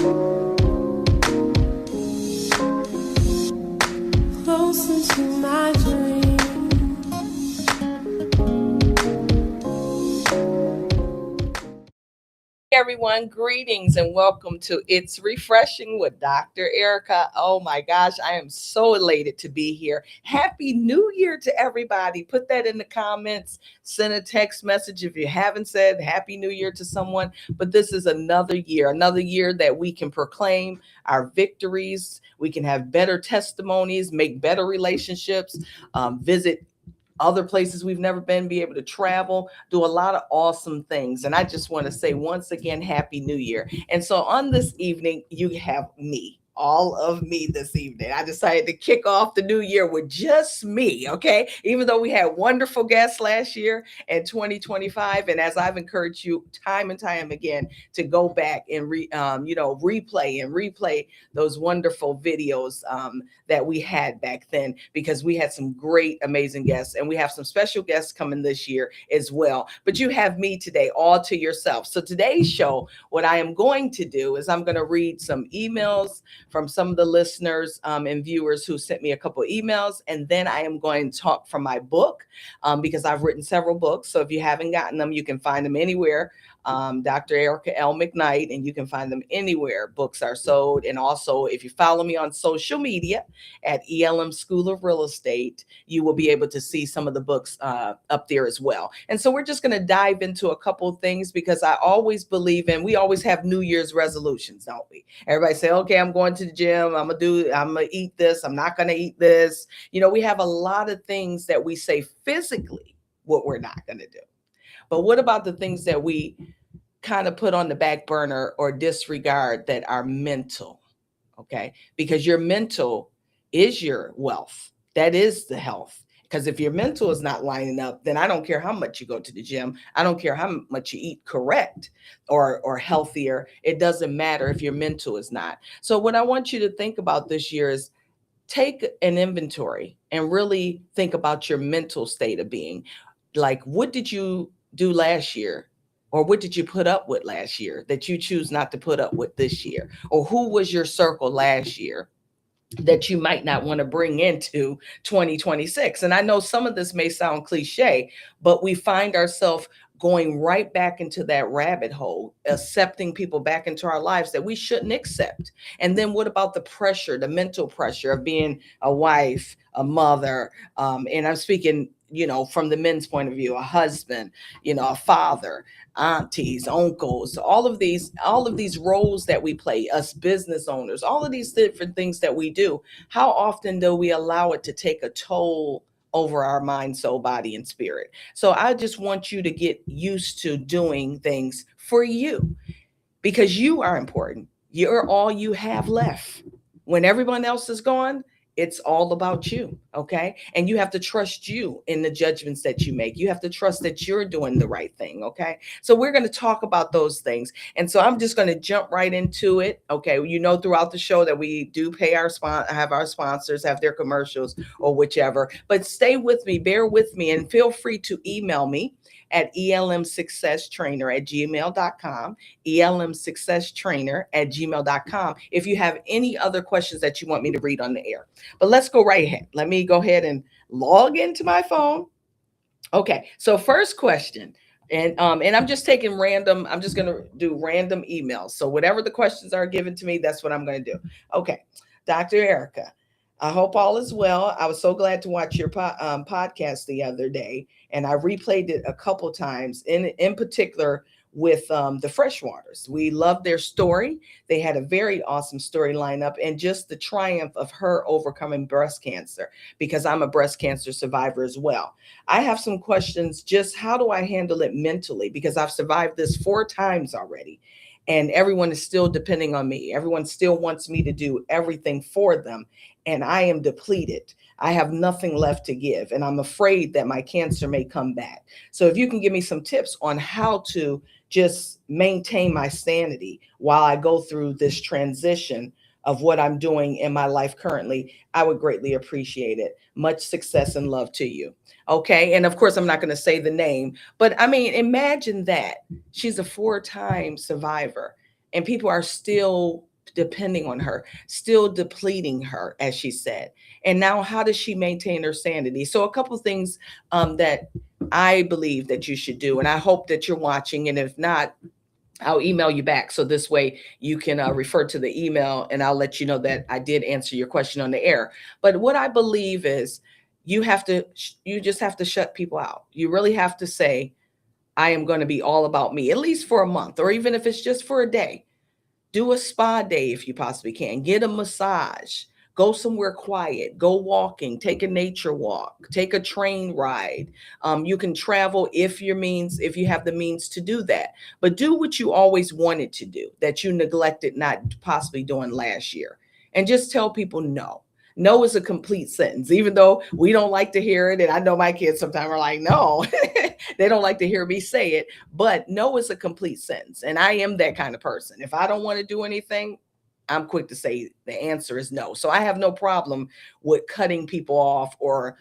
Closer to my dream. Everyone, greetings and welcome to It's Refreshing with Dr. Erica. Oh my gosh, I am so elated to be here. Happy New Year to everybody. Put that in the comments, send a text message if you haven't said Happy New Year to someone. But this is another year that we can proclaim our victories. We can have better testimonies, make better relationships, visit other places we've never been, be able to travel, do a lot of awesome things. And I just want to say once again, Happy New Year. And so on this evening, you have me. All of me this evening. I decided to kick off the new year with just me, okay? Even though we had wonderful guests last year in 2025, and as I've encouraged you time and time again to go back and replay those wonderful videos that we had back then, because we had some great, amazing guests, and we have some special guests coming this year as well. But you have me today all to yourself. So today's show, what I am going to do is I'm going to read some emails from some of the listeners and viewers who sent me a couple emails, and then I am going to talk from my book because I've written several books. So if you haven't gotten them, you can find them anywhere. Dr. Erica L. McKnight, and you can find them anywhere books are sold. And also, if you follow me on social media at ELM School of Real Estate, you will be able to see some of the books up there as well. And so we're just going to dive into a couple of things, because I always believe in, we always have New Year's resolutions, don't we? Everybody say, okay, I'm going to the gym. I'm going to eat this. I'm not going to eat this. You know, we have a lot of things that we say physically what we're not going to do. But what about the things that we kind of put on the back burner or disregard that are mental? Okay. Because your mental is your wealth. That is the health. Because if your mental is not lining up, then I don't care how much you go to the gym. I don't care how much you eat correct or healthier. It doesn't matter if your mental is not. So what I want you to think about this year is take an inventory and really think about your mental state of being. Like, what did you do last year? Or what did you put up with last year that you choose not to put up with this year? Or who was your circle last year that you might not want to bring into 2026? And I know some of this may sound cliche, but we find ourselves going right back into that rabbit hole, accepting people back into our lives that we shouldn't accept. And then what about the pressure, the mental pressure of being a wife, a mother, and I'm speaking, you know, from the men's point of view, a husband, you know, a father, aunties, uncles, all of these roles that we play, us business owners, all of these different things that we do. How often do we allow it to take a toll over our mind, soul, body, and spirit? So I just want you to get used to doing things for you, because you are important. You're all you have left. When everyone else is gone, it's all about you, okay? And you have to trust you in the judgments that you make. You have to trust that you're doing the right thing, okay? So we're going to talk about those things. And so I'm just going to jump right into it, okay? You know, throughout the show that we do pay have our sponsors, have their commercials or whichever. But stay with me, bear with me, and feel free to email me at elmsuccesstrainer@gmail.com, elmsuccesstrainer@gmail.com, if you have any other questions that you want me to read on the air. But let's go right ahead. Let me go ahead and log into my phone. Okay, so first question, and I'm just taking random. I'm just gonna do random emails. So whatever the questions are given to me, that's what I'm gonna do. Okay, Dr. Erica, I hope all is well. I was so glad to watch your podcast the other day, and I replayed it a couple times. In particular, with the Freshwaters, we loved their story. They had a very awesome story lineup, and just the triumph of her overcoming breast cancer, because I'm a breast cancer survivor as well. I have some questions. Just how do I handle it mentally? Because I've survived this 4 times already, and everyone is still depending on me. Everyone still wants me to do everything for them, and I am depleted. I have nothing left to give, and I'm afraid that my cancer may come back. So if you can give me some tips on how to just maintain my sanity while I go through this transition of what I'm doing in my life currently, I would greatly appreciate it. Much success and love to you. Okay. And of course, I'm not going to say the name, but I mean, imagine that she's a 4-time survivor and people are still depending on her, still depleting her, as she said. And now, how does she maintain her sanity? So, a couple of things that I believe that you should do, and I hope that you're watching. And if not, I'll email you back. So this way you can refer to the email and I'll let you know that I did answer your question on the air. But what I believe is you just have to shut people out. You really have to say, I am going to be all about me, at least for a month, or even if it's just for a day. Do a spa day if you possibly can. Get a massage. Go somewhere quiet. Go walking. Take a nature walk. Take a train ride. You can travel if you have the means to do that. But do what you always wanted to do that you neglected not possibly doing last year. And just tell people no. No is a complete sentence, even though we don't like to hear it. And I know my kids sometimes are like, no, they don't like to hear me say it, but no is a complete sentence. And I am that kind of person. If I don't want to do anything, I'm quick to say the answer is no. So I have no problem with cutting people off or,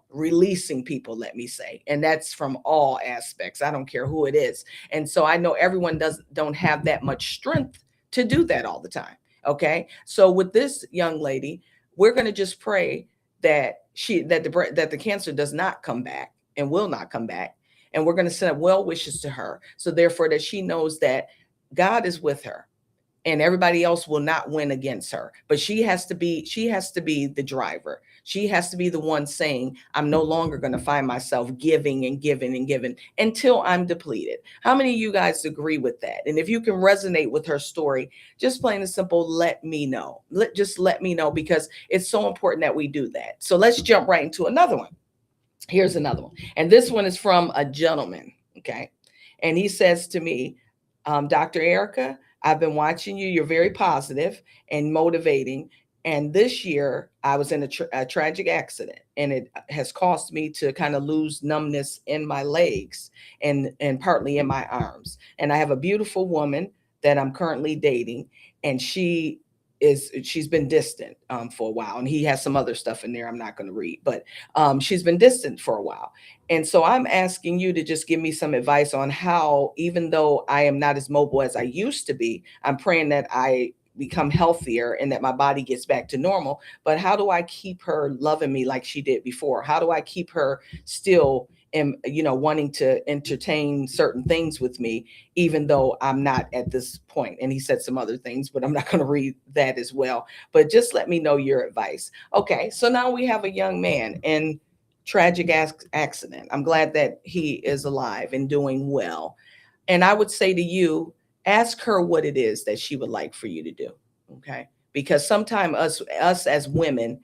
releasing people, let me say. And that's from all aspects. I don't care who it is. And so I know everyone don't have that much strength to do that all the time. Okay. So with this young lady, we're going to just pray that the cancer does not come back and will not come back. And we're going to send well wishes to her. So therefore that she knows that God is with her and everybody else will not win against her. But she has to be the driver. She has to be the one saying, I'm no longer going to find myself giving and giving and giving until I'm depleted. How many of you guys agree with that? And if you can resonate with her story, just plain and simple, let me know. Just let me know, because it's so important that we do that. So let's jump right into another one. Here's another one. And this one is from a gentleman. Okay. And he says to me, Dr. Erica, I've been watching you. You're very positive and motivating. And this year I was in a tragic accident, and it has caused me to kind of lose numbness in my legs and partly in my arms. And I have a beautiful woman that I'm currently dating, and she's been distant for a while. And he has some other stuff in there I'm not going to read, but she's been distant for a while. And so I'm asking you to just give me some advice on how, even though I am not as mobile as I used to be, I'm praying that I become healthier and that my body gets back to normal. But how do I keep her loving me like she did before? How do I keep her still wanting to entertain certain things with me, even though I'm not at this point? And he said some other things, but I'm not going to read that as well. But just let me know your advice. Okay, so now we have a young man in tragic accident. I'm glad that he is alive and doing well. And I would say to you, ask her what it is that she would like for you to do. Okay, because sometimes us as women,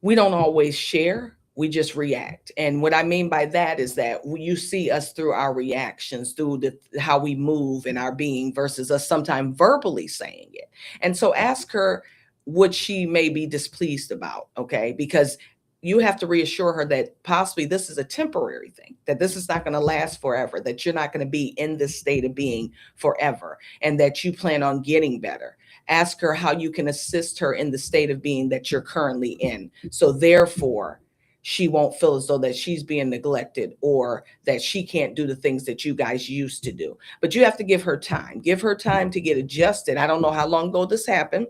we don't always share. We just react. And what I mean by that is that you see us through our reactions, through how we move in our being, versus us sometimes verbally saying it. And so ask her what she may be displeased about, okay? Because you have to reassure her that possibly this is a temporary thing, that this is not going to last forever, that you're not going to be in this state of being forever, and that you plan on getting better. Ask her how you can assist her in the state of being that you're currently in. So therefore, she won't feel as though that she's being neglected or that she can't do the things that you guys used to do. But you have to give her time. Give her time to get adjusted. I don't know how long ago this happened,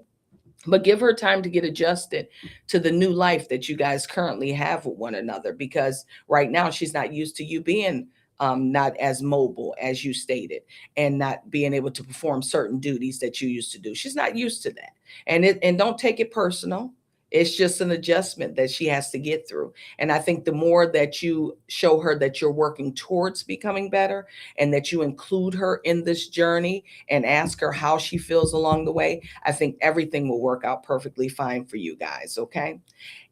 but give her time to get adjusted to the new life that you guys currently have with one another, because right now she's not used to you being not as mobile as you stated, and not being able to perform certain duties that you used to do. She's not used to that. And don't take it personal. It's just an adjustment that she has to get through. And I think the more that you show her that you're working towards becoming better, and that you include her in this journey and ask her how she feels along the way, I think everything will work out perfectly fine for you guys. Okay.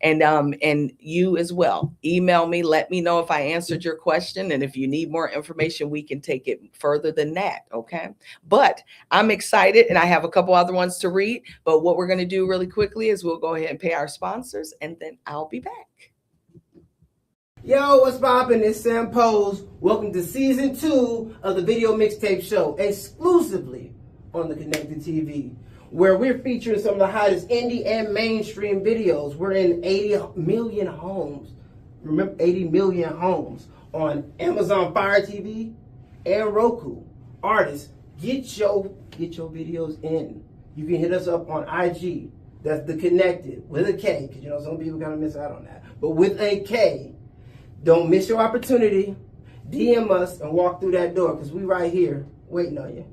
And you as well, email me, let me know if I answered your question. And if you need more information, we can take it further than that. Okay. But I'm excited, and I have a couple other ones to read. But what we're going to do really quickly is we'll go ahead and pay our sponsors, and then I'll be back. Yo, what's poppin'? It's Sam Pose. Welcome to season 2 of the Video Mixtape Show, exclusively on the Connected TV, where we're featuring some of the hottest indie and mainstream videos. We're in 80 million homes. Remember, 80 million homes on Amazon Fire TV and Roku. Artists, get your videos in. You can hit us up on IG. That's The Connected with a K, because you know some people kind of miss out on that. But with a K, don't miss your opportunity. DM us and walk through that door, because we right here waiting on you.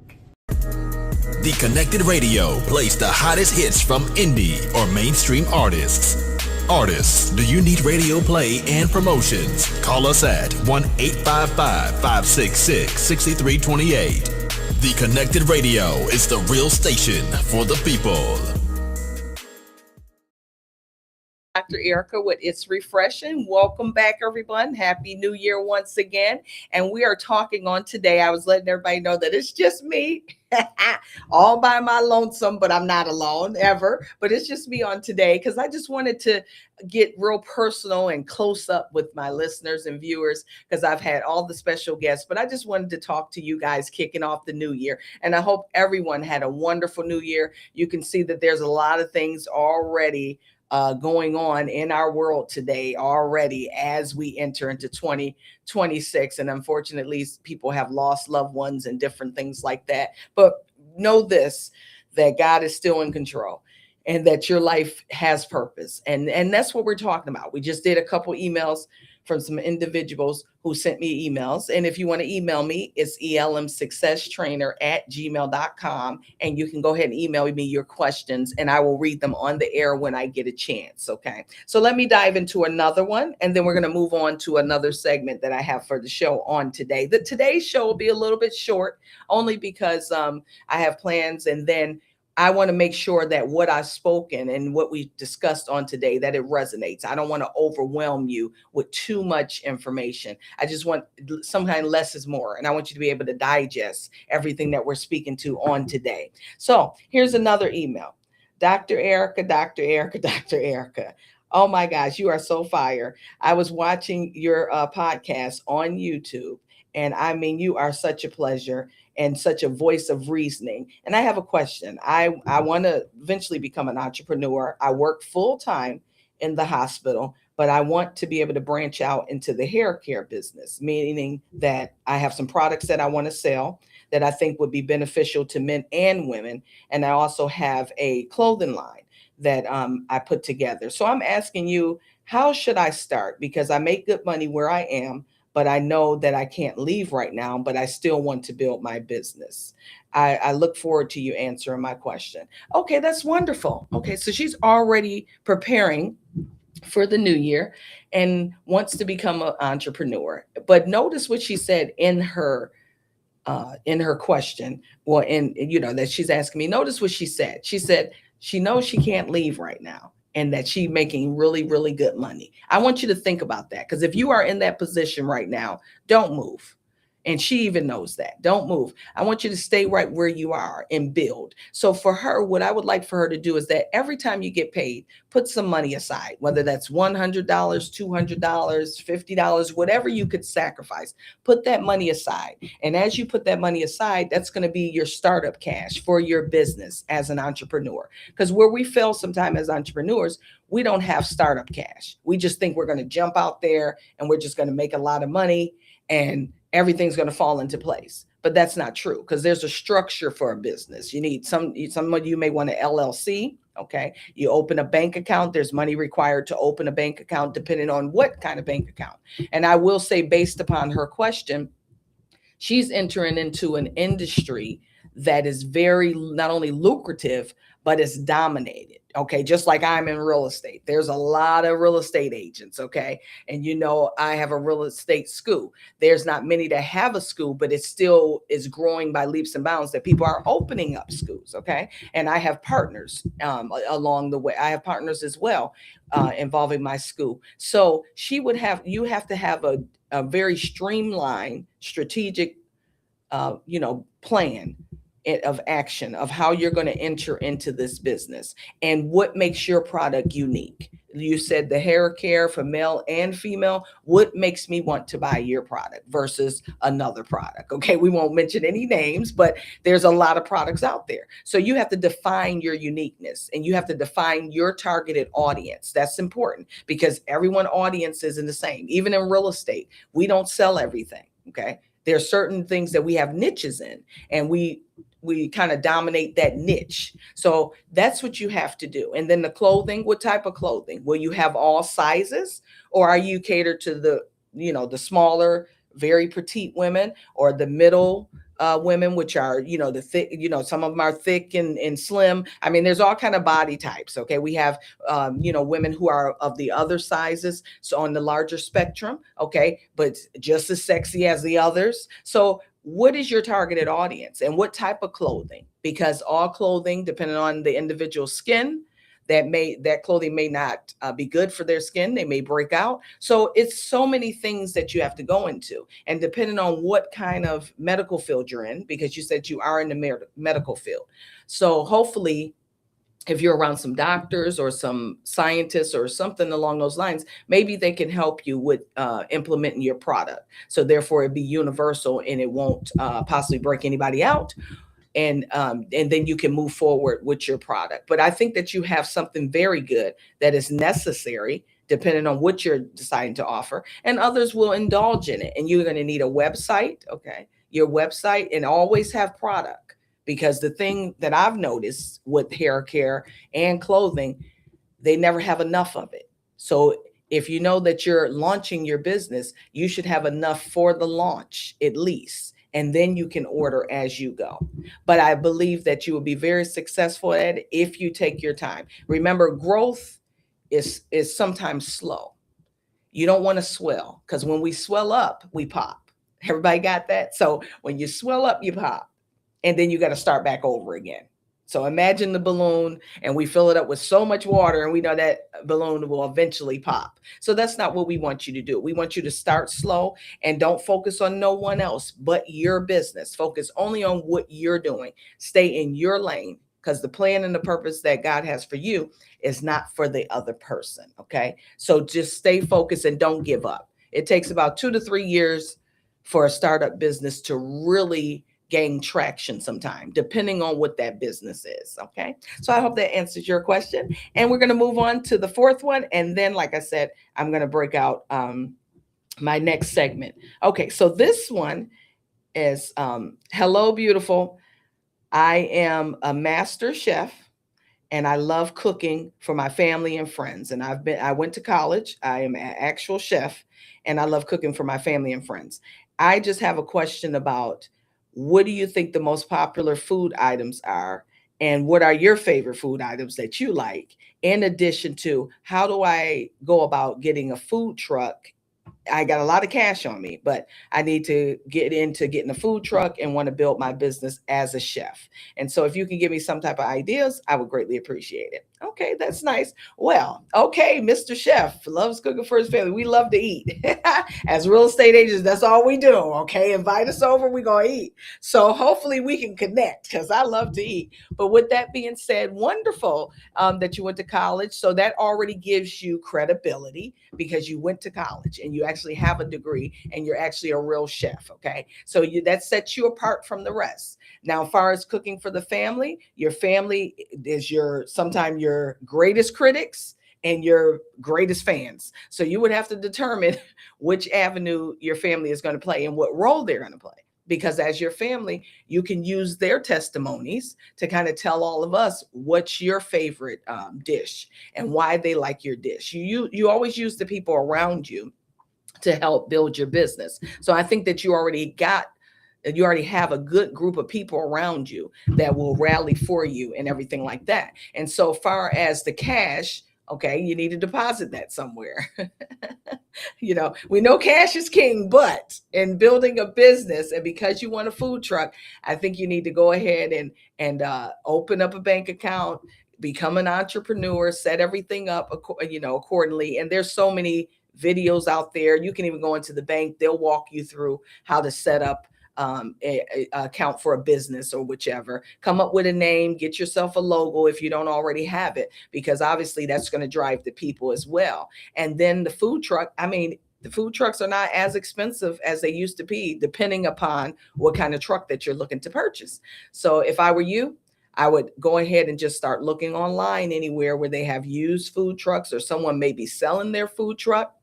The Connected Radio plays the hottest hits from indie or mainstream artists. Artists, do you need radio play and promotions? Call us at 1-855-566-6328. The Connected Radio is the real station for the people. Dr. Erica with It's Refreshing. Welcome back, everyone. Happy New Year once again. And we are talking on today. I was letting everybody know that it's just me all by my lonesome, but I'm not alone ever. But it's just me on today because I just wanted to get real personal and close up with my listeners and viewers because I've had all the special guests. But I just wanted to talk to you guys kicking off the new year. And I hope everyone had a wonderful new year. You can see that there's a lot of things already going on in our world today already as we enter into 2026. And unfortunately, people have lost loved ones and different things like that. But know this, that God is still in control and that your life has purpose. And that's what we're talking about. We just did a couple emails from some individuals who sent me emails. And if you want to email me, it's elmsuccesstrainer@gmail.com. And you can go ahead and email me your questions and I will read them on the air when I get a chance. Okay. So let me dive into another one. And then we're going to move on to another segment that I have for the show on today. Today's show will be a little bit short only because I have plans, and then I want to make sure that what I've spoken and what we discussed on today, that it resonates. I don't want to overwhelm you with too much information. I just want sometimes less is more. And I want you to be able to digest everything that we're speaking to on today. So here's another email. Dr. Erica, Dr. Erica, Dr. Erica. Oh my gosh, you are so fire. I was watching your podcast on YouTube. And I mean, you are such a pleasure and such a voice of reasoning. And I have a question. I want to eventually become an entrepreneur. I work full time in the hospital, but I want to be able to branch out into the hair care business, meaning that I have some products that I want to sell that I think would be beneficial to men and women. And I also have a clothing line that I put together. So I'm asking you, how should I start? Because I make good money where I am, but I know that I can't leave right now, but I still want to build my business. I look forward to you answering my question. Okay, that's wonderful. Okay, so she's already preparing for the new year and wants to become an entrepreneur. But notice what she said in her question. Well, that she's asking me. Notice what she said. She said she knows she can't leave right now, and that she's making really, really good money. I want you to think about that, because if you are in that position right now, don't move. And she even knows that. Don't move. I want you to stay right where you are and build. So for her, what I would like for her to do is that every time you get paid, put some money aside, whether that's $100, $200, $50, whatever you could sacrifice, put that money aside. And as you put that money aside, that's going to be your startup cash for your business as an entrepreneur. Because where we fail sometimes as entrepreneurs, we don't have startup cash. We just think we're going to jump out there and we're just going to make a lot of money and everything's going to fall into place. But that's not true, because there's a structure for a business. You need some of you may want an LLC. Okay. You open a bank account. There's money required to open a bank account, depending on what kind of bank account. And I will say, based upon her question, she's entering into an industry that is very not only lucrative, but it's dominated. Okay. Just like I'm in real estate. There's a lot of real estate agents. Okay. And I have a real estate school. There's not many that have a school, but it still is growing by leaps and bounds that people are opening up schools. Okay. And I have partners along the way. I have partners as well involving my school. So you have to have a very streamlined, strategic, plan of action of how you're going to enter into this business and what makes your product unique. You said the hair care for male and female. What makes me want to buy your product versus another product? Okay, we won't mention any names, but there's a lot of products out there. So you have to define your uniqueness and you have to define your targeted audience. That's important because everyone's audience isn't the same. Even in real estate, we don't sell everything. Okay. There are certain things that we have niches in, and we we kind of dominate that niche. So that's what you have to do. And then the clothing, what type of clothing? Will you have all sizes, or are you catered to the, the smaller, very petite women, or the middle women, which are, the thick, some of them are thick and slim. I mean, there's all kind of body types. Okay. We have, women who are of the other sizes. So on the larger spectrum. Okay. But just as sexy as the others. So what is your targeted audience and what type of clothing? Because all clothing, depending on the individual skin, that clothing may not be good for their skin. They may break out. So it's so many things that you have to go into, and depending on what kind of medical field you're in, because you said you are in the medical field. So hopefully, if you're around some doctors or some scientists or something along those lines, maybe they can help you with implementing your product. So therefore it'd be universal and it won't possibly break anybody out. And then you can move forward with your product. But I think that you have something very good that is necessary depending on what you're deciding to offer, and others will indulge in it. And you're going to need a website, okay, your website, and always have product, because the thing that I've noticed with hair care and clothing, they never have enough of it. So if you know that you're launching your business, you should have enough for the launch at least. And then you can order as you go. But I believe that you will be very successful at it if you take your time. Remember, growth is sometimes slow. You don't want to swell, because when we swell up, we pop. Everybody got that? So when you swell up, you pop. And then you got to start back over again. So imagine the balloon, and we fill it up with so much water, and we know that balloon will eventually pop. So that's not what we want you to do. We want you to start slow and don't focus on no one else but your business. Focus only on what you're doing. Stay in your lane, because the plan and the purpose that God has for you is not for the other person. Okay. So just stay focused and don't give up. It takes about 2 to 3 years for a startup business to really gain traction sometime, depending on what that business is. Okay. So I hope that answers your question. And we're going to move on to the fourth one. And then, like I said, I'm going to break out my next segment. Okay. So this one is, hello, beautiful. I am a master chef and I love cooking for my family and friends. And I went to college. I am an actual chef and I love cooking for my family and friends. I just have a question about, what do you think the most popular food items are? And what are your favorite food items that you like? In addition to, how do I go about getting a food truck? I got a lot of cash on me, but I need to get into getting a food truck and want to build my business as a chef. And so if you can give me some type of ideas, I would greatly appreciate it. Okay, that's nice. Well, okay, Mr. Chef loves cooking for his family. We love to eat. As real estate agents, that's all we do. Okay, invite us over, we're going to eat. So hopefully we can connect, because I love to eat. But with that being said, wonderful that you went to college. So that already gives you credibility, because you went to college and you actually have a degree and you're actually a real chef. Okay, so that sets you apart from the rest. Now, as far as cooking for the family, your family is sometimes your greatest critics and your greatest fans. So you would have to determine which avenue your family is going to play and what role they're going to play. Because as your family, you can use their testimonies to kind of tell all of us what's your favorite dish and why they like your dish. You always use the people around you to help build your business. So I think that you already have a good group of people around you that will rally for you and everything like that. And so far as the cash, okay, you need to deposit that somewhere. We know cash is king, but in building a business, and because you want a food truck, I think you need to go ahead and open up a bank account, become an entrepreneur, set everything up, accordingly. And there's so many videos out there. You can even go into the bank. They'll walk you through how to set up a account for a business or whichever. Come up with a name, get yourself a logo if you don't already have it, because obviously that's going to drive the people as well. And then the food truck, the food trucks are not as expensive as they used to be, depending upon what kind of truck that you're looking to purchase. So if I were you, I would go ahead and just start looking online anywhere where they have used food trucks or someone may be selling their food truck.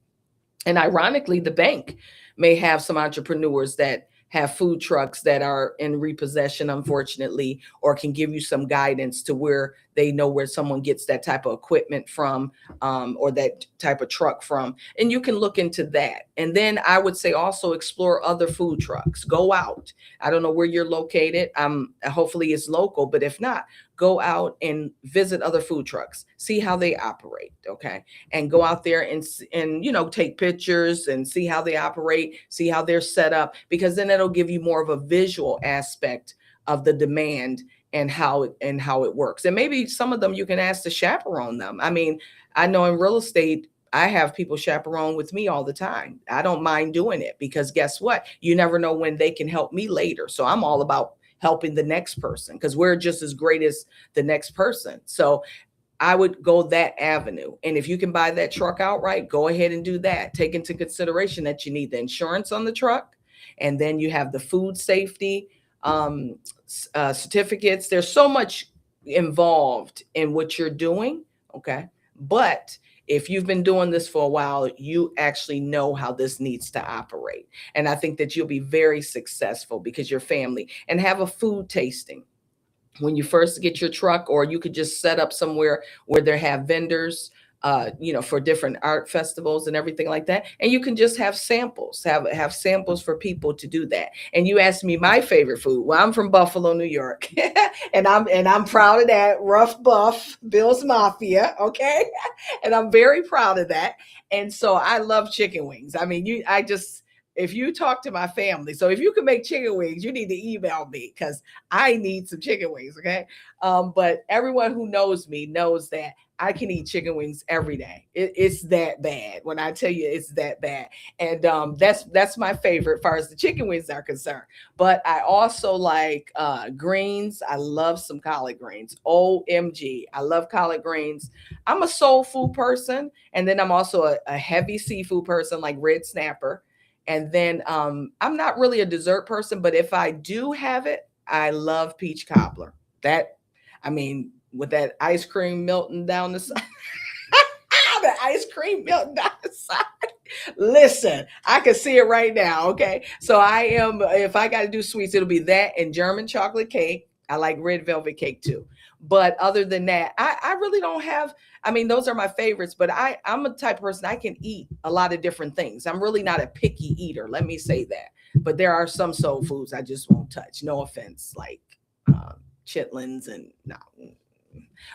And ironically, the bank may have some entrepreneurs that have food trucks that are in repossession, unfortunately, or can give you some guidance to where they know where someone gets that type of equipment from, or that type of truck from. And you can look into that. And then I would say also explore other food trucks. Go out. I don't know where you're located. Hopefully it's local, but if not, go out and visit other food trucks, see how they operate, okay? And go out there and take pictures and see how they operate, see how they're set up, because then it'll give you more of a visual aspect of the demand and how it works. And maybe some of them you can ask to chaperone them. I mean, I know in real estate, I have people chaperone with me all the time. I don't mind doing it because guess what? You never know when they can help me later. So I'm all about helping the next person because we're just as great as the next person. So I would go that avenue. And if you can buy that truck outright, go ahead and do that. Take into consideration that you need the insurance on the truck, and then you have the food safety certificates. There's so much involved in what you're doing, okay? But if you've been doing this for a while, you actually know how this needs to operate. And I think that you'll be very successful because your family, and have a food tasting when you first get your truck, or you could just set up somewhere where they have vendors, for different art festivals and everything like that. And you can just have samples, have samples for people to do that. And you asked me my favorite food. Well, I'm from Buffalo, New York, and I'm proud of that. Rough Buff, Bill's Mafia, okay? And I'm very proud of that. And so I love chicken wings. I mean, if you talk to my family, so if you can make chicken wings, you need to email me because I need some chicken wings, okay? But everyone who knows me knows that I can eat chicken wings every day. It's that bad. When I tell you it's that bad. And that's my favorite as far as the chicken wings are concerned. But I also like greens. I love some collard greens. OMG. I love collard greens. I'm a soul food person. And then I'm also a heavy seafood person like red snapper. And then I'm not really a dessert person, but if I do have it, I love peach cobbler. With that ice cream melting down the side. The ice cream melting down the side. Listen, I can see it right now, okay? So if I got to do sweets, it'll be that and German chocolate cake. I like red velvet cake too. But other than that, I really don't have, those are my favorites, but I'm a type of person, I can eat a lot of different things. I'm really not a picky eater, let me say that. But there are some soul foods I just won't touch. No offense, like chitlins and no.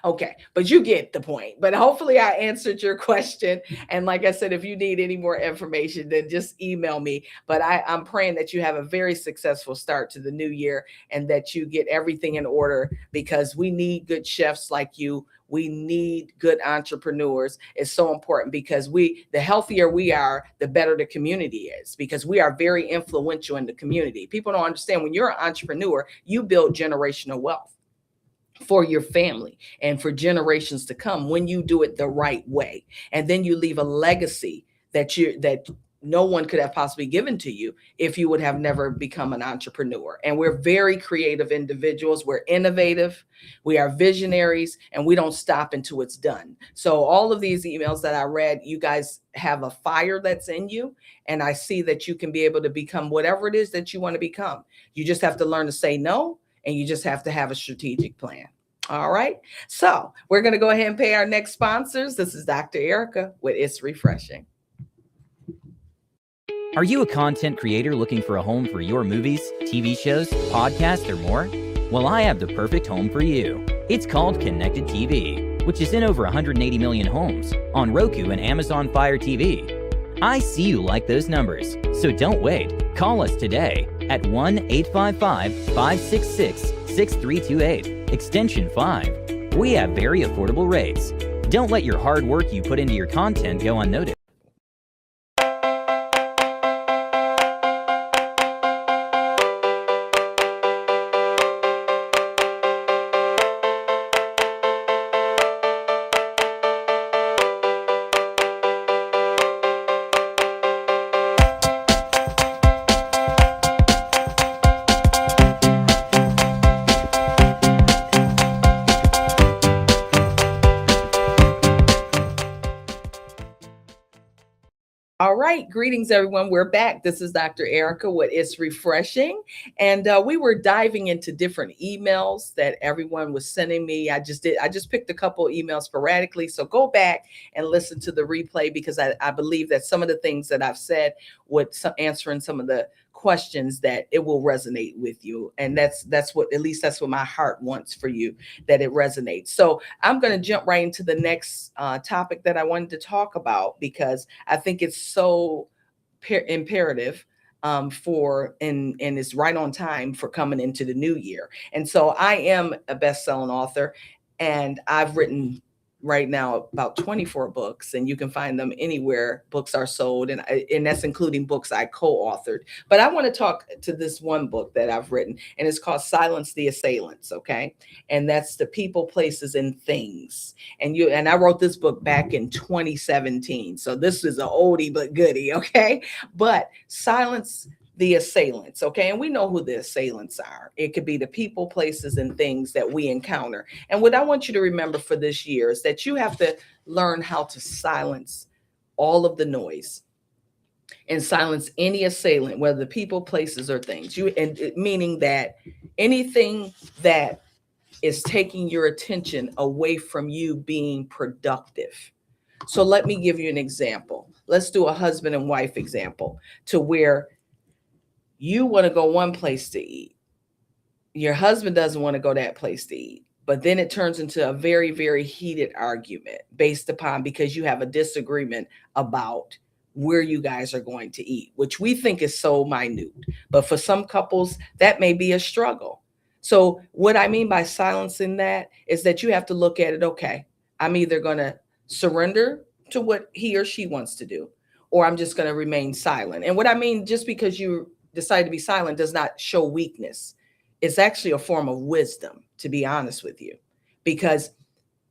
Okay, but you get the point. But hopefully I answered your question. And like I said, if you need any more information, then just email me. But I'm praying that you have a very successful start to the new year and that you get everything in order because we need good chefs like you. We need good entrepreneurs. It's so important because the healthier we are, the better the community is because we are very influential in the community. People don't understand when you're an entrepreneur, you build generational wealth for your family and for generations to come when you do it the right way. And then you leave a legacy that no one could have possibly given to you if you would have never become an entrepreneur. And we're very creative individuals. We're innovative. We are visionaries, and we don't stop until it's done. So all of these emails that I read, you guys have a fire that's in you. And I see that you can be able to become whatever it is that you want to become. You just have to learn to say no. And you just have to have a strategic plan. All right. So we're going to go ahead and pay our next sponsors. This is Dr. Erica with It's Refreshing. Are you a content creator looking for a home for your movies, TV shows, podcasts, or more? Well, I have the perfect home for you. It's called Connected TV, which is in over 180 million homes on Roku and Amazon Fire TV. I see you like those numbers, so don't wait. Call us today at 1-855-566-6328, extension 5. We have very affordable rates. Don't let your hard work you put into your content go unnoticed. All right, greetings everyone. We're back. This is Dr. Erica with It's Refreshing, and we were diving into different emails that everyone was sending me. I just picked a couple emails sporadically, so go back and listen to the replay because I believe that some of the things that I've said would answering some of the questions that it will resonate with you, and that's what, at least that's what my heart wants for you, that it resonates. So I'm going to jump right into the next topic that I wanted to talk about because I think it's so imperative for and it's right on time for coming into the new year. And so I am a best-selling author, and I've written right now about 24 books, and you can find them anywhere books are sold, and that's including books I co-authored. But I want to talk to this one book that I've written, and it's called Silence the Assailants, okay? And that's the people, places, and things. And I wrote this book back in 2017, so this is an oldie but goodie, okay? But silence the assailants, okay? And we know who the assailants are. It could be the people, places, and things that we encounter. And what I want you to remember for this year is that you have to learn how to silence all of the noise and silence any assailant, whether the people, places, or things. Meaning that anything that is taking your attention away from you being productive. So let me give you an example. Let's do a husband and wife example to where you want to go one place to eat. Your husband doesn't want to go that place to eat. But then it turns into a very, very heated argument based upon because you have a disagreement about where you guys are going to eat, which we think is so minute. But for some couples, that may be a struggle. So what I mean by silencing that is that you have to look at it, okay, I'm either going to surrender to what he or she wants to do, or I'm just going to remain silent. And what I mean, just because you decide to be silent does not show weakness. It's actually a form of wisdom, to be honest with you. Because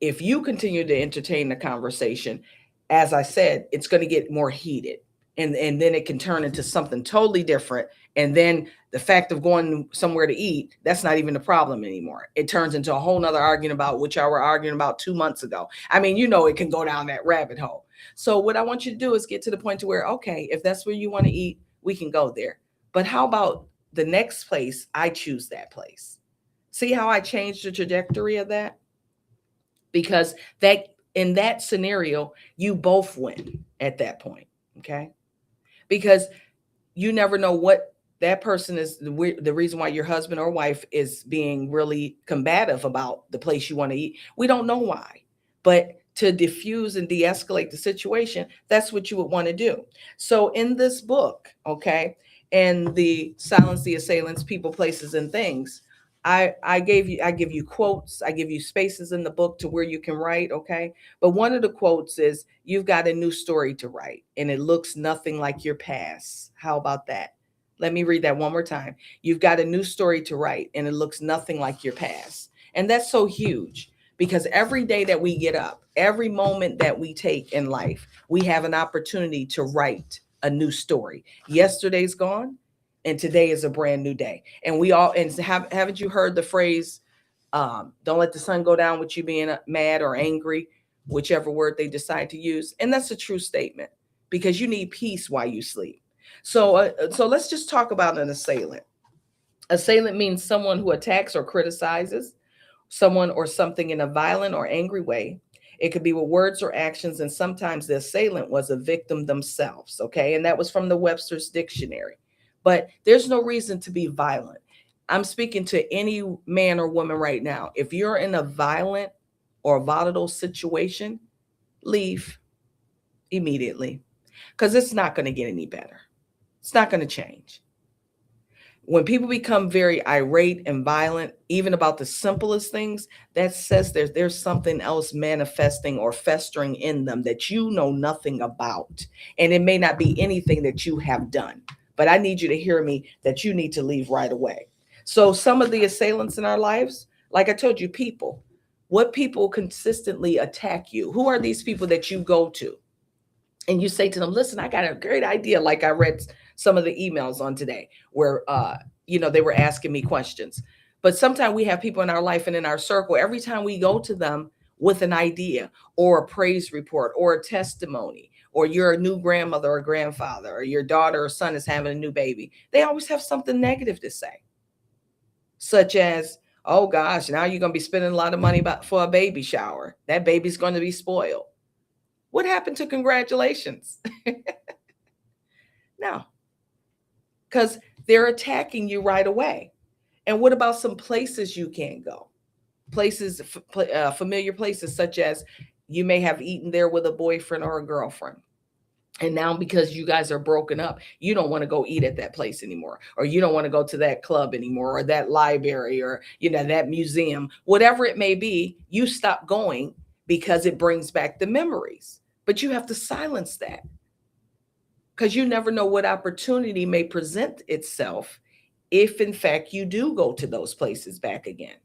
if you continue to entertain the conversation, as I said, it's going to get more heated. And then it can turn into something totally different. And then the fact of going somewhere to eat, that's not even the problem anymore. It turns into a whole nother argument about which I were arguing about 2 months ago. I mean, it can go down that rabbit hole. So what I want you to do is get to the point to where, okay, if that's where you want to eat, we can go there. But how about the next place? I choose that place. See how I changed the trajectory of that? Because that in that scenario, you both win at that point, okay? Because you never know what that person is, the reason why your husband or wife is being really combative about the place you want to eat. We don't know why, but to diffuse and de-escalate the situation, that's what you would want to do. So in this book, okay, and the Silence the Assailants, People, Places, and Things, I give you quotes, I give you spaces in the book to where you can write, okay? But one of the quotes is, you've got a new story to write, and it looks nothing like your past. How about that? Let me read that one more time. You've got a new story to write, and it looks nothing like your past. And that's so huge, because every day that we get up, every moment that we take in life, we have an opportunity to write a new story. Yesterday's gone, and today is a brand new day. And haven't you heard the phrase, don't let the sun go down with you being mad or angry, whichever word they decide to use. And that's a true statement, because you need peace while you sleep. So let's just talk about an assailant. Assailant means someone who attacks or criticizes someone or something in a violent or angry way. It could be with words or actions, and sometimes the assailant was a victim themselves, okay? And that was from the Webster's Dictionary. But there's no reason to be violent. I'm speaking to any man or woman right now. If you're in a violent or volatile situation, leave immediately, because it's not going to get any better. It's not going to change. When people become very irate and violent, even about the simplest things, that says there's something else manifesting or festering in them that you know nothing about. And it may not be anything that you have done, but I need you to hear me that you need to leave right away. So some of the assailants in our lives, like I told you, people, what people consistently attack you? Who are these people that you go to? And you say to them, listen, I got a great idea. Like I read some of the emails on today where, they were asking me questions. But sometimes we have people in our life and in our circle, every time we go to them with an idea or a praise report or a testimony or you're a new grandmother or grandfather, or your daughter or son is having a new baby, they always have something negative to say, such as, oh gosh, now you're going to be spending a lot of money for a baby shower. That baby's going to be spoiled. What happened to congratulations? No, because they're attacking you right away. And what about some places you can't go? Places, familiar places, such as you may have eaten there with a boyfriend or a girlfriend. And now because you guys are broken up, you don't want to go eat at that place anymore, or you don't want to go to that club anymore, or that library, or, that museum, whatever it may be, you stop going because it brings back the memories. But you have to silence that, because you never know what opportunity may present itself if in fact you do go to those places back again.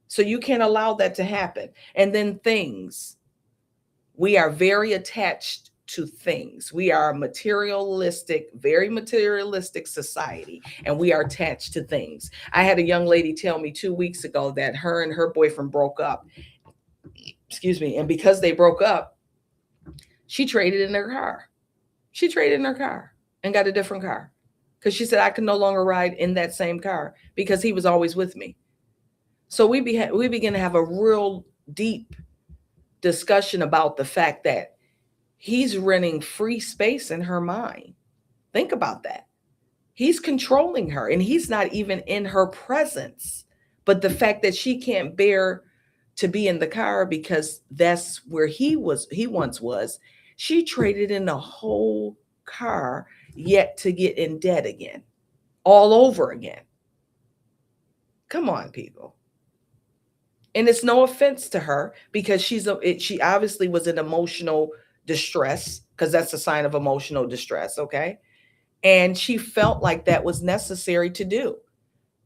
So you can't allow that to happen. And then things, we are very attached to things. We are a materialistic, very materialistic society, and we are attached to things. I had a young lady tell me 2 weeks ago that her and her boyfriend broke up. Excuse me. And because they broke up, she traded in her car. She traded in her car and got a different car, because she said, I could no longer ride in that same car because he was always with me. So we begin to have a real deep discussion about the fact that he's renting free space in her mind. Think about that. He's controlling her, and he's not even in her presence. But the fact that she can't bear to be in the car because that's where he once was, she traded in the whole car yet to get in debt again, all over again. Come on, people. And it's no offense to her, because she obviously was in emotional distress, because that's a sign of emotional distress, okay? And she felt like that was necessary to do.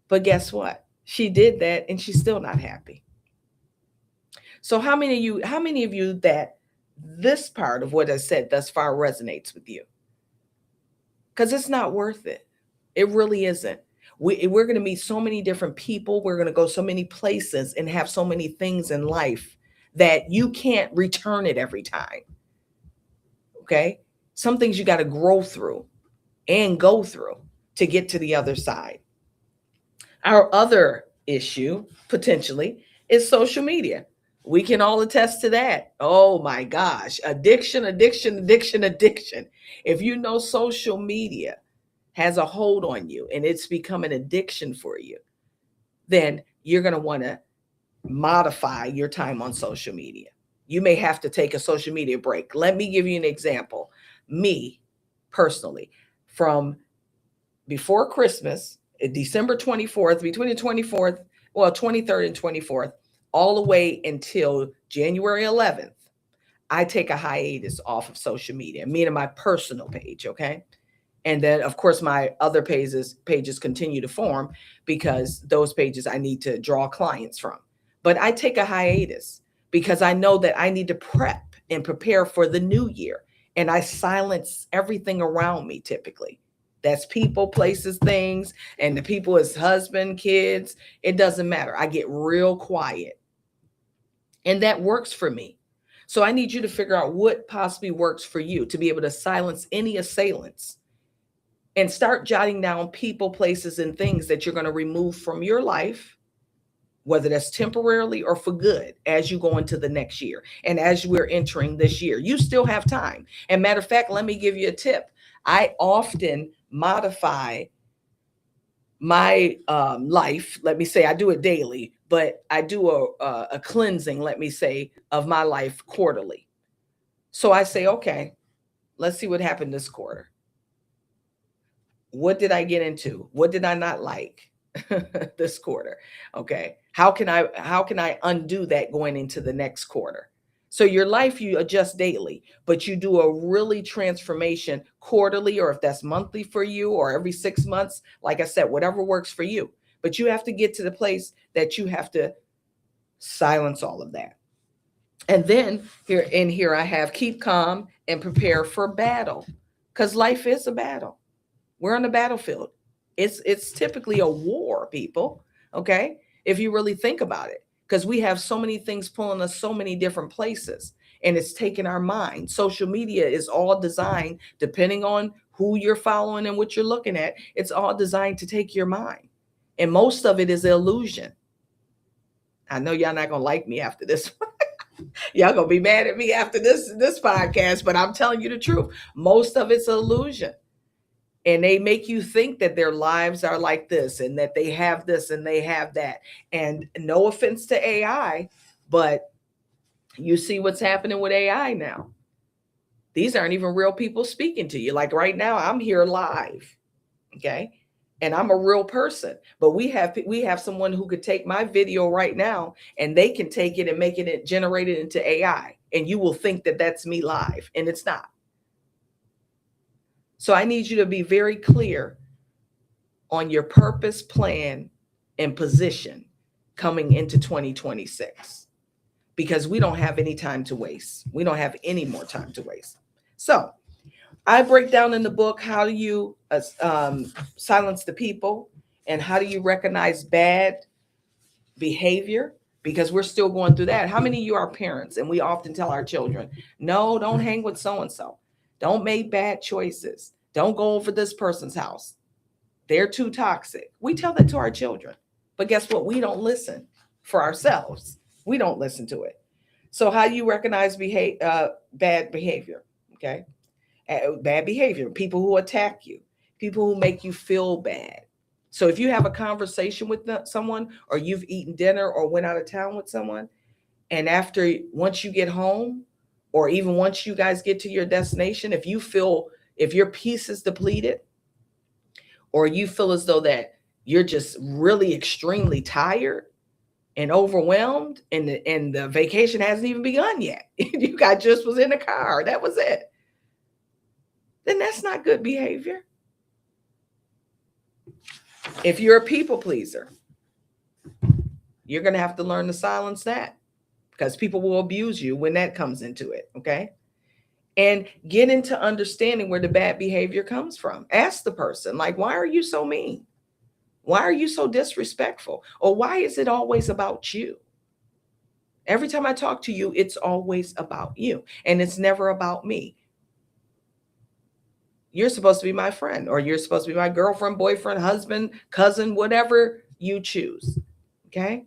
But guess what? She did that, and she's still not happy. So how many of you that this part of what I said thus far resonates with you? Because it's not worth it. It really isn't. We're going to meet so many different people. We're going to go so many places and have so many things in life that you can't return it every time. Okay? Some things you got to grow through and go through to get to the other side. Our other issue, potentially, is social media. We can all attest to that. Oh my gosh. Addiction. If you know social media has a hold on you and it's become an addiction for you, then you're going to want to modify your time on social media. You may have to take a social media break. Let me give you an example. Me, personally, from before Christmas, December 24th, between the 23rd and 24th, all the way until January 11th, I take a hiatus off of social media, meaning my personal page, okay? And then, of course, my other pages continue to form, because those pages I need to draw clients from. But I take a hiatus because I know that I need to prep and prepare for the new year. And I silence everything around me typically. That's people, places, things, and the people is husband, kids. It doesn't matter. I get real quiet. And that works for me. So I need you to figure out what possibly works for you to be able to silence any assailants, and start jotting down people, places, and things that you're going to remove from your life, whether that's temporarily or for good, as you go into the next year. And as we're entering this year, you still have time. And matter of fact, let me give you a tip. I often modify my life. Let me say I do it daily, but I do a cleansing, let me say, of my life quarterly. So I say, okay, let's see what happened this quarter. What did I get into? What did I not like this quarter? Okay. How can I undo that going into the next quarter? So your life, you adjust daily, but you do a really transformation quarterly, or if that's monthly for you, or every 6 months, like I said, whatever works for you. But you have to get to the place that you have to silence all of that. And then here I have keep calm and prepare for battle, because life is a battle. We're on the battlefield. It's typically a war, people. Okay. If you really think about it, because we have so many things pulling us so many different places, and it's taking our mind. Social media is all designed, depending on who you're following and what you're looking at, it's all designed to take your mind. And most of it is illusion. I know y'all not gonna like me after this. Y'all gonna be mad at me after this podcast, but I'm telling you the truth. Most of it's illusion. And they make you think that their lives are like this and that they have this and they have that. And no offense to AI, but you see what's happening with AI now. These aren't even real people speaking to you. Like right now, I'm here live, okay? And I'm a real person, but we have someone who could take my video right now and they can take it and make it generate it into AI. And you will think that that's me live, and it's not. So I need you to be very clear on your purpose, plan, and position coming into 2026, because we don't have any time to waste. We don't have any more time to waste. So I break down in the book, how do you silence the people, and how do you recognize bad behavior, because we're still going through that. How many of you are parents, and we often tell our children, no, don't hang with so-and-so. Don't make bad choices. Don't go over this person's house. They're too toxic. We tell that to our children. But guess what? We don't listen for ourselves. We don't listen to it. So how do you recognize bad behavior? Okay. Bad behavior, people who attack you, people who make you feel bad. So if you have a conversation with someone, or you've eaten dinner or went out of town with someone, and once you get home, or even once you guys get to your destination, if your peace is depleted, or you feel as though that you're just really extremely tired and overwhelmed, and the vacation hasn't even begun yet, you guys just was in the car, that was it, then that's not good behavior. If you're a people pleaser, you're going to have to learn to silence that, because people will abuse you when that comes into it. Okay. And get into understanding where the bad behavior comes from. Ask the person, like, why are you so mean? Why are you so disrespectful? Or why is it always about you? Every time I talk to you, it's always about you, and it's never about me. You're supposed to be my friend, or you're supposed to be my girlfriend, boyfriend, husband, cousin, whatever you choose. Okay.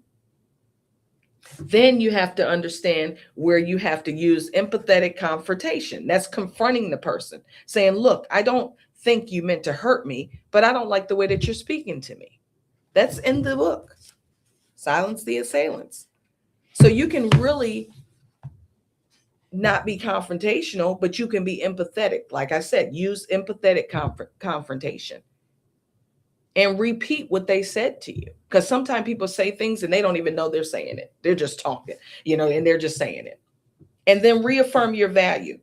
Then you have to understand where you have to use empathetic confrontation. That's confronting the person, saying, look, I don't think you meant to hurt me, but I don't like the way that you're speaking to me. That's in the book, Silence the Assailants. So you can really not be confrontational, but you can be empathetic. Like I said, use empathetic confrontation and repeat what they said to you. Because sometimes people say things and they don't even know they're saying it. They're just talking, and they're just saying it. And then reaffirm your value.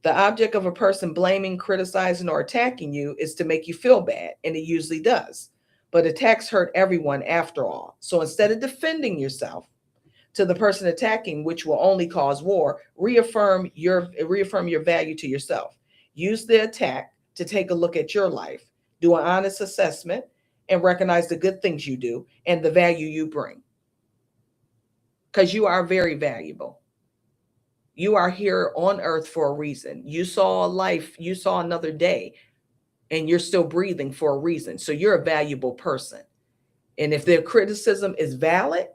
The object of a person blaming, criticizing, or attacking you is to make you feel bad, and it usually does. But attacks hurt everyone after all. So instead of defending yourself to the person attacking, which will only cause war, reaffirm your value to yourself. Use the attack to take a look at your life, do an honest assessment, and recognize the good things you do and the value you bring. Because you are very valuable. You are here on earth for a reason. You saw life, you saw another day, and you're still breathing for a reason. So you're a valuable person. And if their criticism is valid,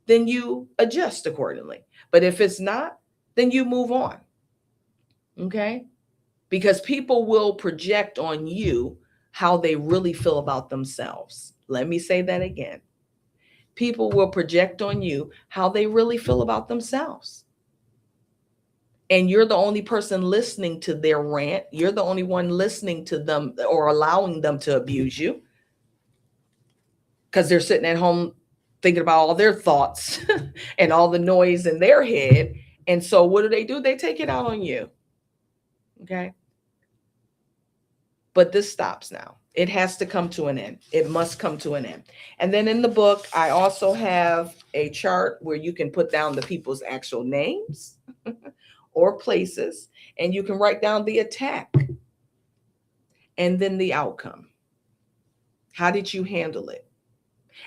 then you adjust accordingly. But if it's not, then you move on. Okay? Because people will project on you how they really feel about themselves. Let me say that again. People will project on you how they really feel about themselves. And you're the only person listening to their rant. You're the only one listening to them or allowing them to abuse you, because they're sitting at home thinking about all their thoughts and all the noise in their head. And so what do? They take it out on you. Okay. But this stops now. It has to come to an end. It must come to an end. And then in the book, I also have a chart where you can put down the people's actual names or places, and you can write down the attack and then the outcome. How did you handle it?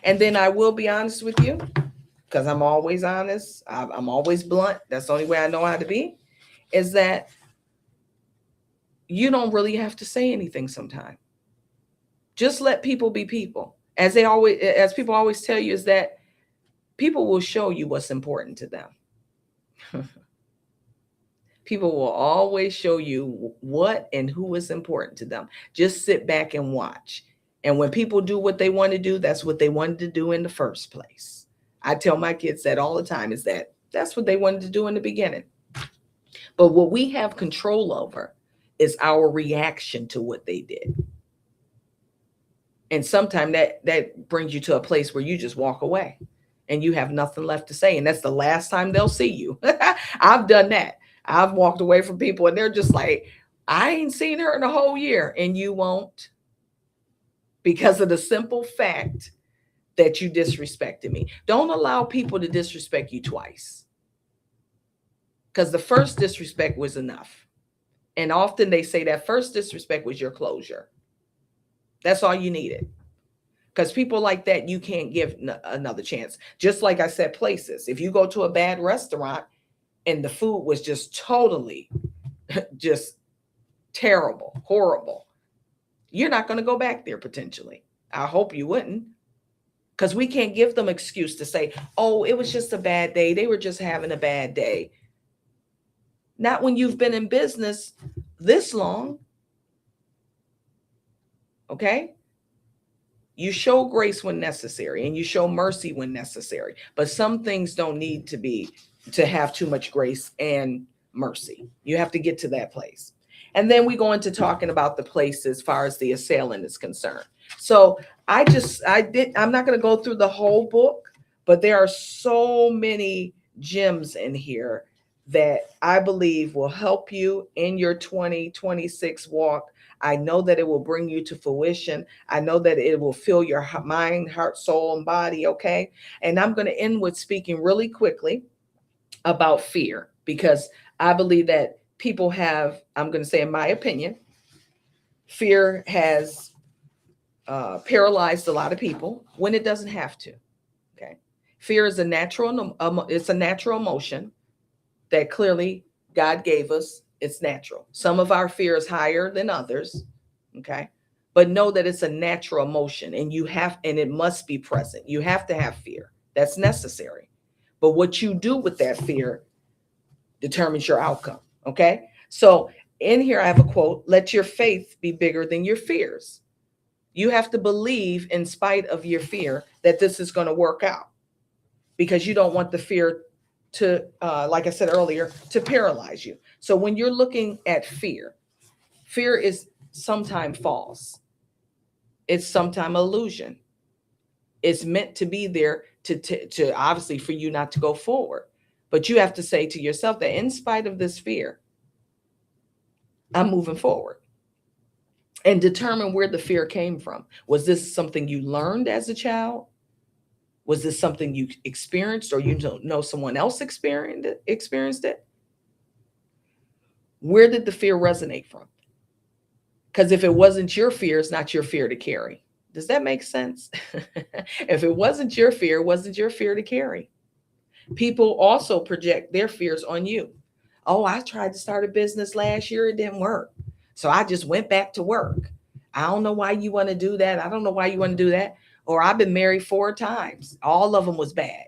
And then I will be honest with you, because I'm always honest, I'm always blunt. That's the only way I know how to be, is that you don't really have to say anything sometimes. Just let people be people. As people always tell you, is that people will show you what's important to them. People will always show you what and who is important to them. Just sit back and watch. And when people do what they want to do, that's what they wanted to do in the first place. I tell my kids that all the time, is that that's what they wanted to do in the beginning. But what we have control over is our reaction to what they did. And sometimes that brings you to a place where you just walk away and you have nothing left to say. And that's the last time they'll see you. I've done that. I've walked away from people and they're just like, I ain't seen her in a whole year. And you won't, because of the simple fact that you disrespected me. Don't allow people to disrespect you twice, because the first disrespect was enough. And often they say that first disrespect was your closure. That's all you needed. Because people like that, you can't give another chance. Just like I said, places. If you go to a bad restaurant and the food was just totally just terrible, horrible, you're not going to go back there potentially. I hope you wouldn't. Because we can't give them excuse to say, oh, it was just a bad day. They were just having a bad day. Not when you've been in business this long. Okay? You show grace when necessary and you show mercy when necessary. But some things don't need to have too much grace and mercy. You have to get to that place. And then we go into talking about the place as far as the assailant is concerned. So I'm not going to go through the whole book, but there are so many gems in here that I believe will help you in your 2026 walk. I know that it will bring you to fruition. I know that it will fill your mind, heart, soul, and body. Okay. And I'm going to end with speaking really quickly about fear, because I believe that people have, I'm going to say in my opinion, fear has paralyzed a lot of people when it doesn't have to. Okay. Fear is it's a natural emotion that clearly God gave us. It's natural. Some of our fear is higher than others. Okay. But know that it's a natural emotion and it must be present. You have to have fear. That's necessary. But what you do with that fear determines your outcome. Okay. So in here, I have a quote: let your faith be bigger than your fears. You have to believe in spite of your fear that this is going to work out, because you don't want the fear to, like I said earlier, to paralyze you. So when you're looking at fear is sometimes false. It's sometimes illusion. It's meant to be there to obviously for you not to go forward. But you have to say to yourself that in spite of this fear, I'm moving forward. And determine where the fear came from. Was this something you learned as a child? Was this something you experienced, or you don't know someone else experienced it? Where did the fear resonate from? Because if it wasn't your fear, it's not your fear to carry. Does that make sense? If it wasn't your fear, it wasn't your fear to carry. People also project their fears on you. Oh, I tried to start a business last year. It didn't work. So I just went back to work. I don't know why you want to do that. I don't know why you want to do that. Or I've been married 4 times. All of them was bad.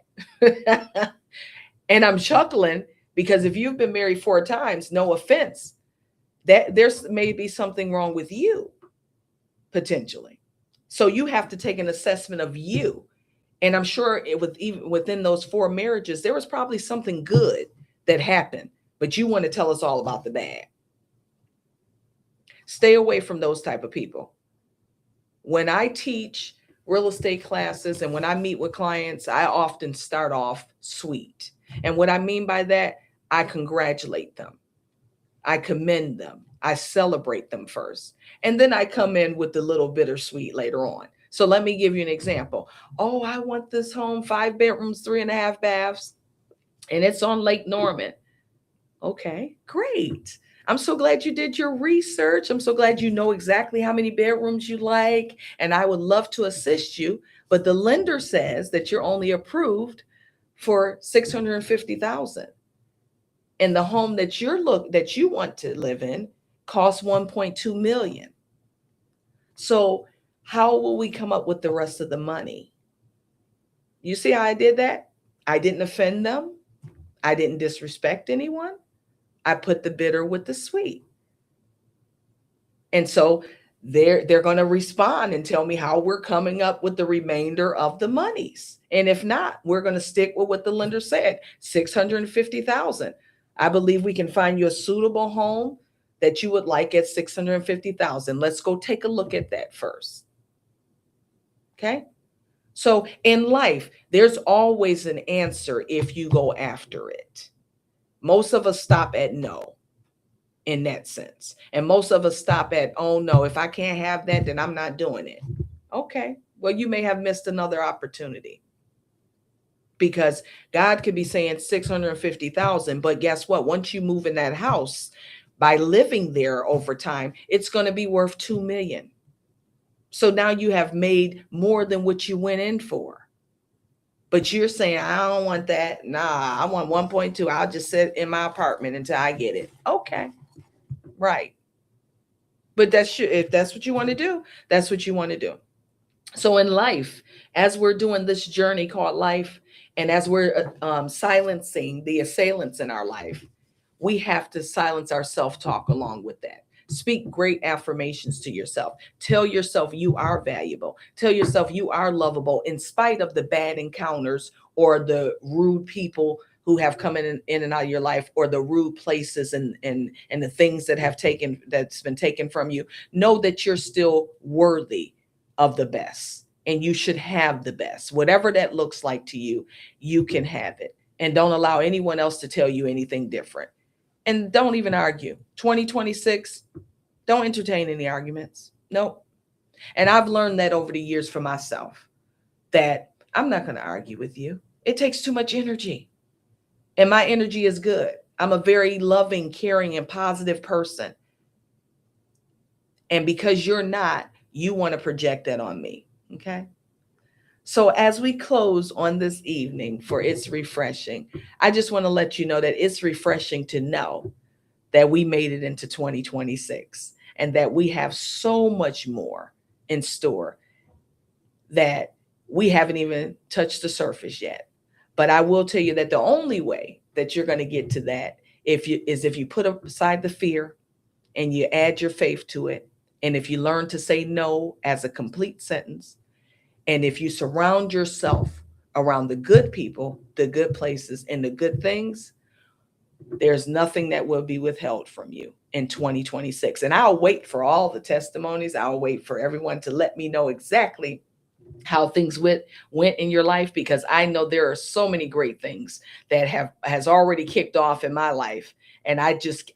And I'm chuckling because if you've been married 4 times, no offense, that there's maybe something wrong with you, potentially. So you have to take an assessment of you. And I'm sure even within those 4 marriages, there was probably something good that happened, but you want to tell us all about the bad. Stay away from those type of people. When I teach real estate classes and when I meet with clients, I often start off sweet. And what I mean by that, I congratulate them. I commend them. I celebrate them first. And then I come in with the little bittersweet later on. So let me give you an example. Oh, I want this home, 5 bedrooms, 3.5 baths, and it's on Lake Norman. Okay, great. I'm so glad you did your research. I'm so glad you know exactly how many bedrooms you like, and I would love to assist you. But the lender says that you're only approved for $650,000. And the home that you want to live in costs $1.2 million. So how will we come up with the rest of the money? You see how I did that? I didn't offend them. I didn't disrespect anyone. I put the bitter with the sweet. And so they're going to respond and tell me how we're coming up with the remainder of the monies. And if not, we're going to stick with what the lender said, $650,000. I believe we can find you a suitable home that you would like at $650,000. Let's go take a look at that first. Okay? So in life, there's always an answer if you go after it. Most of us stop at no in that sense. And most of us stop at, oh no, if I can't have that, then I'm not doing it. Okay, well, you may have missed another opportunity. Because God could be saying 650,000, but guess what? Once you move in that house, by living there over time, it's going to be worth 2 million. So now you have made more than what you went in for. But you're saying, I don't want that. Nah, I want 1.2. I'll just sit in my apartment until I get it. Okay. Right. But if that's what you want to do, that's what you want to do. So in life, as we're doing this journey called life, and as we're silencing the assailants in our life, we have to silence our self-talk along with that. Speak great affirmations to yourself. Tell yourself you are valuable. Tell yourself you are lovable in spite of the bad encounters or the rude people who have come in and out of your life, or the rude places and the things that's been taken from you. Know that you're still worthy of the best, and you should have the best. Whatever that looks like to you, you can have it. And don't allow anyone else to tell you anything different. And don't even argue. 2026, don't entertain any arguments. Nope. And I've learned that over the years for myself, that I'm not going to argue with you. It takes too much energy. And my energy is good. I'm a very loving, caring, and positive person. And because you're not, you want to project that on me. Okay. So as we close on this evening for It's Refreshing, I just want to let you know that it's refreshing to know that we made it into 2026 and that we have so much more in store that we haven't even touched the surface yet. But I will tell you that the only way that you're going to get to that if you put aside the fear and you add your faith to it. And if you learn to say no as a complete sentence, and if you surround yourself around the good people, the good places, and the good things, there's nothing that will be withheld from you in 2026. And I'll wait for all the testimonies. I'll wait for everyone to let me know exactly how things went in your life, because I know there are so many great things that has already kicked off in my life. And I'm just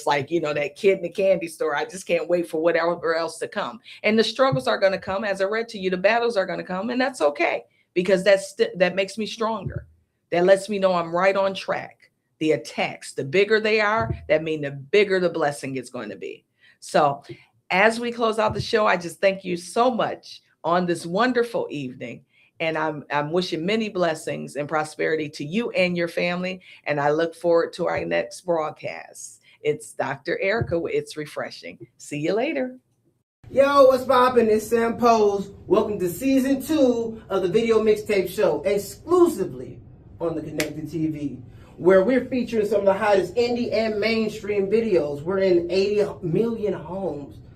like, that kid in the candy store. I just can't wait for whatever else to come. And the struggles are going to come. As I read to you, the battles are going to come, and that's okay, because that makes me stronger. That lets me know I'm right on track. The attacks, the bigger they are, that means the bigger the blessing is going to be. So as we close out the show, I just thank you so much on this wonderful evening. And I'm wishing many blessings and prosperity to you and your family. And I look forward to our next broadcast. It's Dr. Erica with It's Refreshing. See you later. Yo, what's poppin'? It's Sam Pose. Welcome to season 2 of the Video Mixtape Show, exclusively on the Connected TV, where we're featuring some of the hottest indie and mainstream videos. We're in 80 million homes.